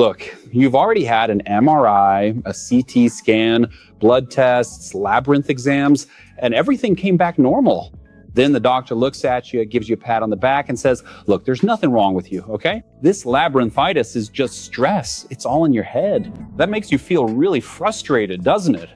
Look, you've already had an MRI, a CT scan, blood tests, labyrinth exams, and everything came back normal. Then the doctor looks at you, gives you a pat on the back and says, look, there's nothing wrong with you, okay? This labyrinthitis is just stress. It's all in your head. That makes you feel really frustrated, doesn't it?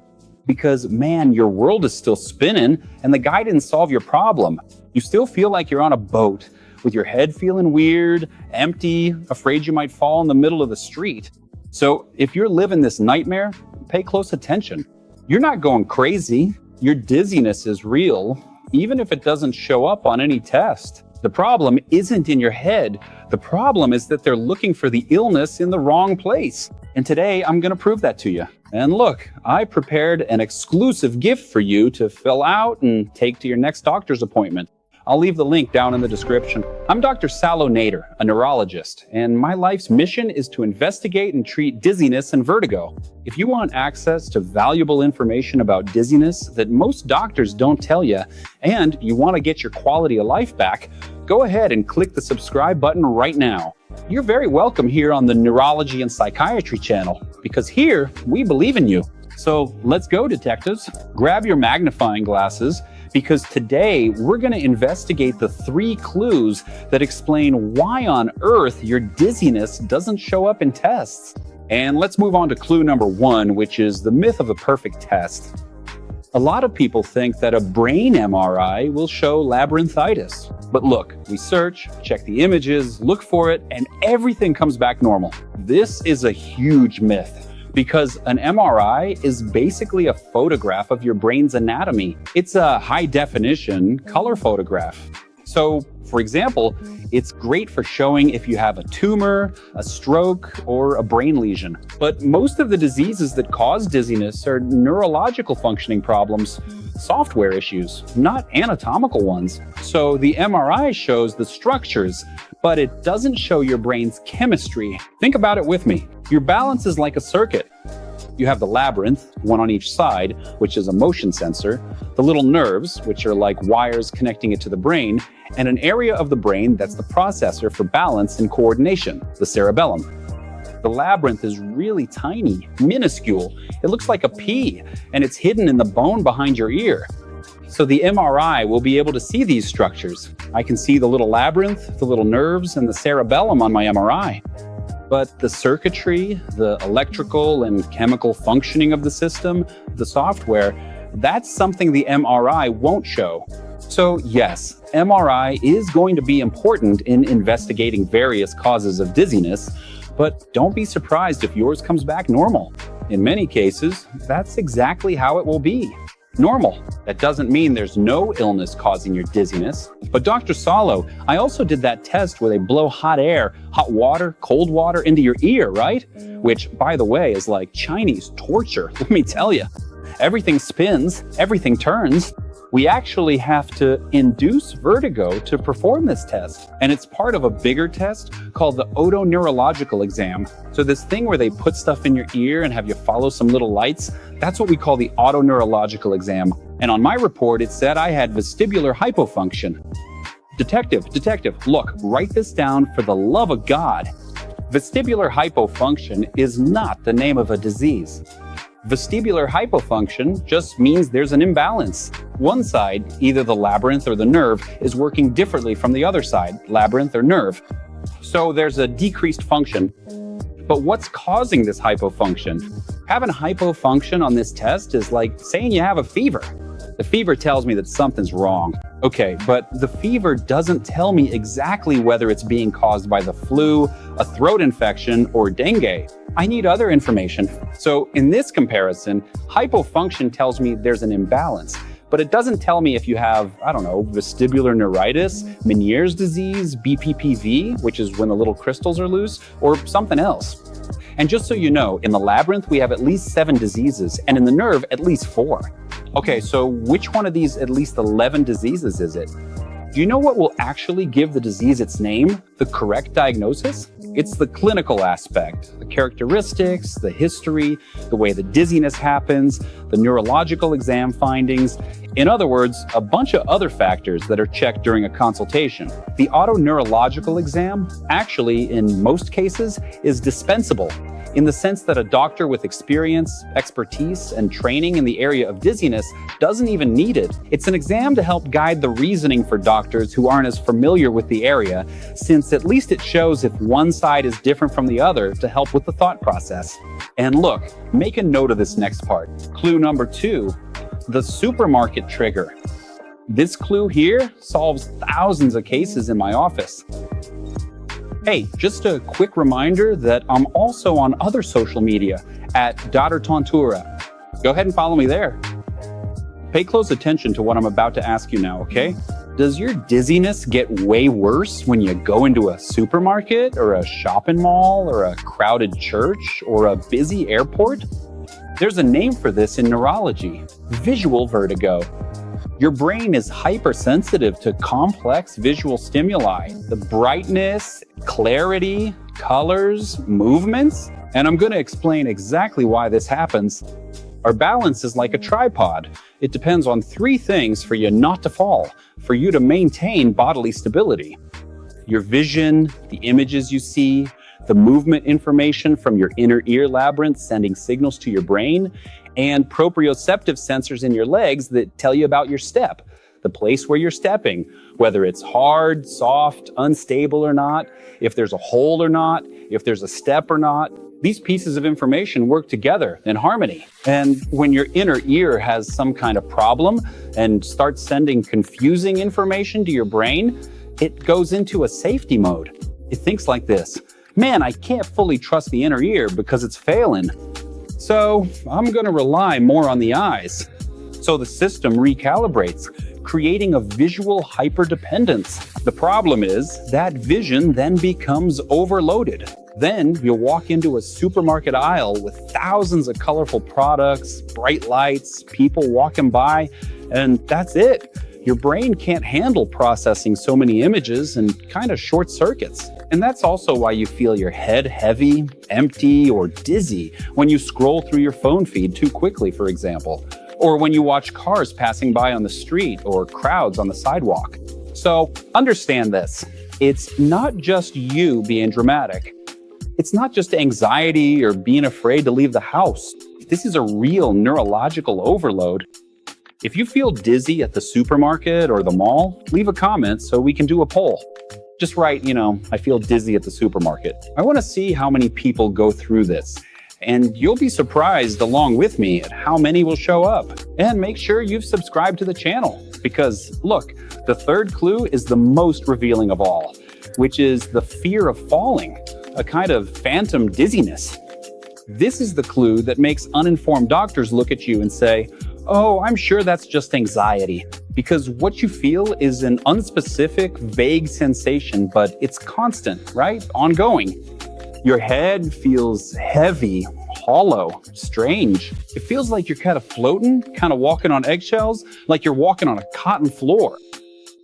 Because, man, your world is still spinning and the guy didn't solve your problem. You still feel like you're on a boat with your head feeling weird, empty, afraid you might fall in the middle of the street. So if you're living this nightmare, pay close attention. You're not going crazy. Your dizziness is real, even if it doesn't show up on any test. The problem isn't in your head. The problem is that they're looking for the illness in the wrong place. And today, I'm going to prove that to you. And look, I prepared an exclusive gift for you to fill out and take to your next doctor's appointment. I'll leave the link down in the description. I'm Dr. Salo Nader, a neurologist, and my life's mission is to investigate and treat dizziness and vertigo. If you want access to valuable information about dizziness that most doctors don't tell you, and you want to get your quality of life back, go ahead and click the subscribe button right now. You're very welcome here on the Neurology and Psychiatry channel, because here we believe in you. So let's go, detectives. Grab your magnifying glasses, because today we're going to investigate the 3 clues that explain why on earth your dizziness doesn't show up in tests. And let's move on to clue number 1, which is the myth of the perfect test. A lot of people think that a brain MRI will show labyrinthitis. But look, we search, check the images, look for it, and everything comes back normal. This is a huge myth, because an MRI is basically a photograph of your brain's anatomy. It's a high-definition color photograph. So, for example, it's great for showing if you have a tumor, a stroke, or a brain lesion. But most of the diseases that cause dizziness are neurological functioning problems, software issues, not anatomical ones. So the MRI shows the structures, but it doesn't show your brain's chemistry. Think about it with me. Your balance is like a circuit. You have the labyrinth, one on each side, which is a motion sensor, the little nerves, which are like wires connecting it to the brain, and an area of the brain that's the processor for balance and coordination, the cerebellum. The labyrinth is really tiny, minuscule. It looks like a pea, and it's hidden in the bone behind your ear. So the MRI will be able to see these structures. I can see the little labyrinth, the little nerves, and the cerebellum on my MRI. But the circuitry, the electrical and chemical functioning of the system, the software, that's something the MRI won't show. So yes, MRI is going to be important in investigating various causes of dizziness, but don't be surprised if yours comes back normal. In many cases, that's exactly how it will be. Normal. That doesn't mean there's no illness causing your dizziness. But Dr. Salo, I also did that test where they blow hot air, hot water, cold water into your ear, right? Which, by the way, is like Chinese torture, let me tell you. Everything spins, everything turns. We actually have to induce vertigo to perform this test. And it's part of a bigger test called the otoneurological exam. So this thing where they put stuff in your ear and have you follow some little lights, that's what we call the otoneurological exam. And on my report, it said I had vestibular hypofunction. Detective, look, write this down for the love of God. Vestibular hypofunction is not the name of a disease. Vestibular hypofunction just means there's an imbalance. One side, either the labyrinth or the nerve, is working differently from the other side, labyrinth or nerve. So there's a decreased function. But what's causing this hypofunction? Having hypofunction on this test is like saying you have a fever. The fever tells me that something's wrong. Okay, but the fever doesn't tell me exactly whether it's being caused by the flu, a throat infection, or dengue. I need other information. So in this comparison, hypofunction tells me there's an imbalance, but it doesn't tell me if you have, I don't know, vestibular neuritis, Meniere's disease, BPPV, which is when the little crystals are loose, or something else. And just so you know, in the labyrinth, we have at least 7 diseases, and in the nerve, at least 4. Okay, so which one of these at least 11 diseases is it? Do you know what will actually give the disease its name, the correct diagnosis? It's the clinical aspect, the characteristics, the history, the way the dizziness happens, the neurological exam findings. In other words, a bunch of other factors that are checked during a consultation. The autoneurological exam, actually, in most cases, is dispensable, in the sense that a doctor with experience, expertise, and training in the area of dizziness doesn't even need it. It's an exam to help guide the reasoning for doctors who aren't as familiar with the area, since at least it shows if one side is different from the other to help with the thought process. And look, make a note of this next part. Clue number 2, the supermarket trigger. This clue here solves thousands of cases in my office. Hey, just a quick reminder that I'm also on other social media at @Tontura. Go ahead and follow me there. Pay close attention to what I'm about to ask you now, okay? Does your dizziness get way worse when you go into a supermarket or a shopping mall or a crowded church or a busy airport? There's a name for this in neurology: visual vertigo. Your brain is hypersensitive to complex visual stimuli, the brightness, clarity, colors, movements. And I'm going to explain exactly why this happens. Our balance is like a tripod. It depends on 3 things for you not to fall, for you to maintain bodily stability: your vision, the images you see, the movement information from your inner ear labyrinth sending signals to your brain, and proprioceptive sensors in your legs that tell you about your step, the place where you're stepping, whether it's hard, soft, unstable or not, if there's a hole or not, if there's a step or not. These pieces of information work together in harmony. And when your inner ear has some kind of problem and starts sending confusing information to your brain, it goes into a safety mode. It thinks like this: man, I can't fully trust the inner ear because it's failing. So I'm going to rely more on the eyes. So the system recalibrates, creating a visual hyperdependence. The problem is that vision then becomes overloaded. Then you'll walk into a supermarket aisle with thousands of colorful products, bright lights, people walking by, and that's it. Your brain can't handle processing so many images and kind of short circuits. And that's also why you feel your head heavy, empty, or dizzy when you scroll through your phone feed too quickly, for example, or when you watch cars passing by on the street or crowds on the sidewalk. So understand this. It's not just you being dramatic. It's not just anxiety or being afraid to leave the house. This is a real neurological overload. If you feel dizzy at the supermarket or the mall, leave a comment so we can do a poll. Just write, I feel dizzy at the supermarket. I want to see how many people go through this. And you'll be surprised along with me at how many will show up. And make sure you've subscribed to the channel, because look, the 3rd clue is the most revealing of all, which is the fear of falling, a kind of phantom dizziness. This is the clue that makes uninformed doctors look at you and say, oh, I'm sure that's just anxiety. Because what you feel is an unspecific, vague sensation, but it's constant, right? Ongoing. Your head feels heavy, hollow, strange. It feels like you're kind of floating, kind of walking on eggshells, like you're walking on a cotton floor.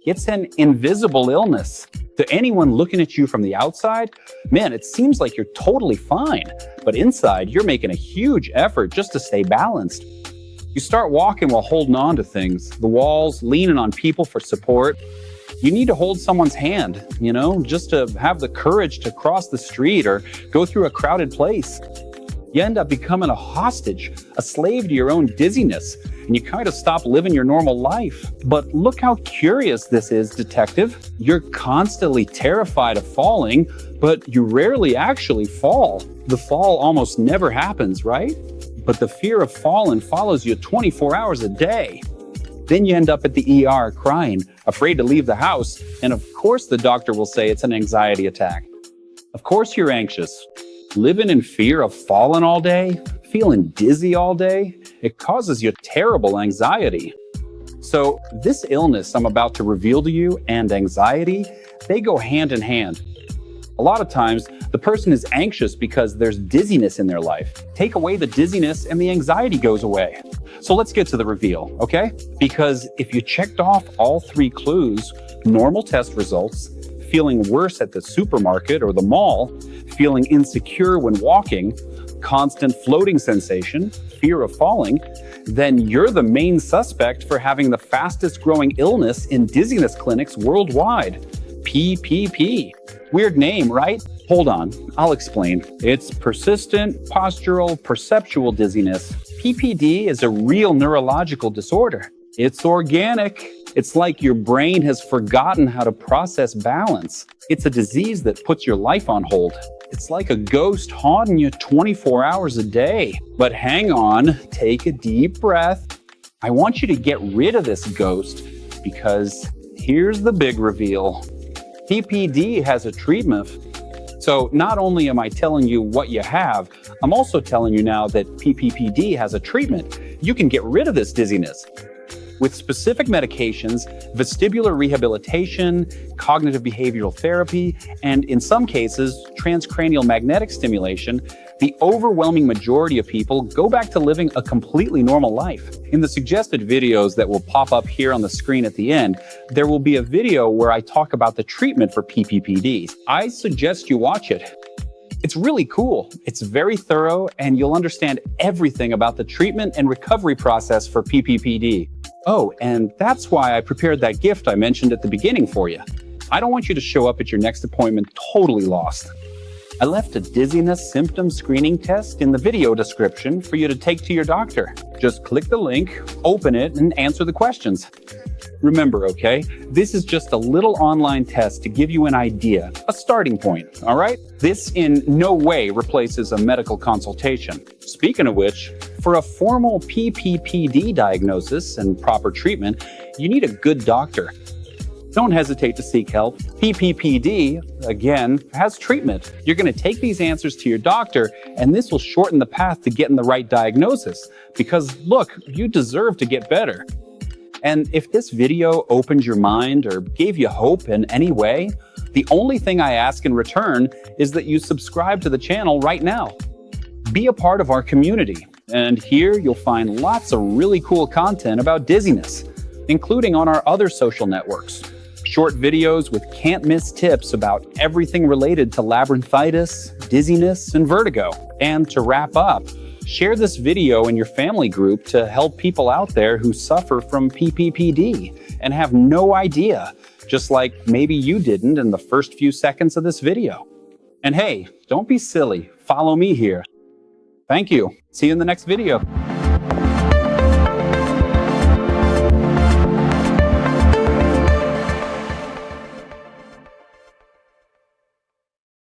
It's an invisible illness. To anyone looking at you from the outside, man, it seems like you're totally fine. But inside, you're making a huge effort just to stay balanced. You start walking while holding on to things, the walls, leaning on people for support. You need to hold someone's hand, just to have the courage to cross the street or go through a crowded place. You end up becoming a hostage, a slave to your own dizziness, and you kind of stop living your normal life. But look how curious this is, detective. You're constantly terrified of falling, but you rarely actually fall. The fall almost never happens, right? But the fear of falling follows you 24 hours a day. Then you end up at the ER crying, afraid to leave the house, and of course the doctor will say it's an anxiety attack. Of course you're anxious. Living in fear of falling all day, feeling dizzy all day, it causes you terrible anxiety. So this illness I'm about to reveal to you and anxiety, they go hand in hand. A lot of times, the person is anxious because there's dizziness in their life. Take away the dizziness and the anxiety goes away. So let's get to the reveal, okay? Because if you checked off all 3 clues, normal test results, feeling worse at the supermarket or the mall, feeling insecure when walking, constant floating sensation, fear of falling, then you're the main suspect for having the fastest growing illness in dizziness clinics worldwide. PPP. Weird name, right? Hold on, I'll explain. It's persistent postural perceptual dizziness. PPD is a real neurological disorder. It's organic. It's like your brain has forgotten how to process balance. It's a disease that puts your life on hold. It's like a ghost haunting you 24 hours a day. But hang on, take a deep breath. I want you to get rid of this ghost because here's the big reveal. PPD has a treatment. So not only am I telling you what you have, I'm also telling you now that PPPD has a treatment. You can get rid of this dizziness. With specific medications, vestibular rehabilitation, cognitive behavioral therapy, and in some cases, transcranial magnetic stimulation, the overwhelming majority of people go back to living a completely normal life. In the suggested videos that will pop up here on the screen at the end, there will be a video where I talk about the treatment for PPPD. I suggest you watch it. It's really cool. It's very thorough, and you'll understand everything about the treatment and recovery process for PPPD. Oh, and that's why I prepared that gift I mentioned at the beginning for you. I don't want you to show up at your next appointment totally lost. I left a dizziness symptom screening test in the video description for you to take to your doctor. Just click the link, open it, and answer the questions. Remember, okay, this is just a little online test to give you an idea, a starting point, all right? This in no way replaces a medical consultation. Speaking of which, for a formal PPPD diagnosis and proper treatment, you need a good doctor. Don't hesitate to seek help. PPPD, again, has treatment. You're going to take these answers to your doctor, and this will shorten the path to getting the right diagnosis. Because, look, you deserve to get better. And if this video opened your mind or gave you hope in any way, the only thing I ask in return is that you subscribe to the channel right now. Be a part of our community, and here you'll find lots of really cool content about dizziness, including on our other social networks. Short videos with can't-miss tips about everything related to labyrinthitis, dizziness, and vertigo. And to wrap up, share this video in your family group to help people out there who suffer from PPPD and have no idea, just like maybe you didn't in the first few seconds of this video. And hey, don't be silly. Follow me here. Thank you. See you in the next video.